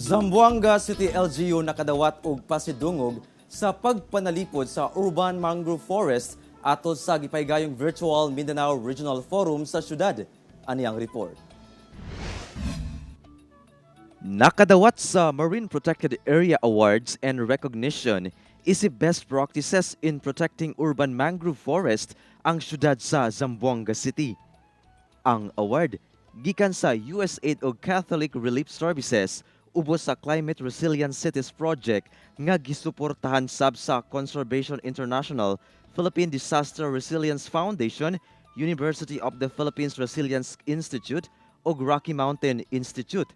Zamboanga City LGU nakadawat og pasidungog sa pagpanalipod sa urban mangrove forest atol sa gipaygayong virtual Mindanao Regional Forum sa syudad. Aniyang report. Nakadawat sa Marine Protected Area Awards and Recognition isip best practices in protecting urban mangrove forest ang syudad sa Zamboanga City. Ang award gikan sa USAID o Catholic Relief Services ubos sa Climate Resilient Cities Project nga gisuportahan sab sa Conservation International, Philippine Disaster Resilience Foundation, University of the Philippines Resilience Institute o Rocky Mountain Institute.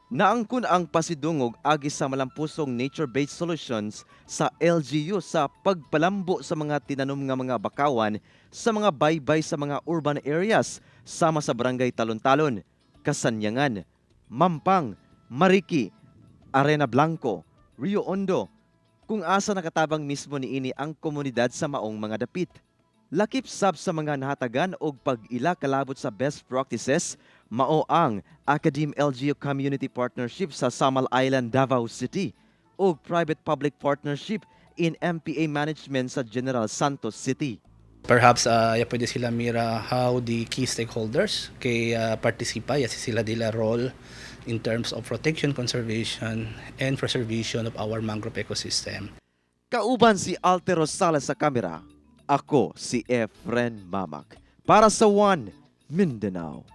Naangkon ang pasidungog agi sa malampusong nature-based solutions sa LGU sa pagpalambo sa mga tinanom nga mga bakawan sa mga baybay sa mga urban areas sama sa barangay Talon-Talon, Kasanyangan, Mampang, Mariki, Arena Blanco, Rio Hondo, kung asa nakatabang mismo niini ang komunidad sa maong mga dapit. Lakip sab sa mga nahatagan og pag-ila kalabot sa best practices, mao ang Academe LGU Community Partnership sa Samal Island, Davao City ug Private-Public Partnership in MPA Management sa General Santos City. Perhaps pwede sila mira how the key stakeholders kay participa ya sila dila role in terms of protection, conservation, and preservation of our mangrove ecosystem. Kauban si Altero Salas sa kamera. Ako si Efren Mamak para sa One Mindanao.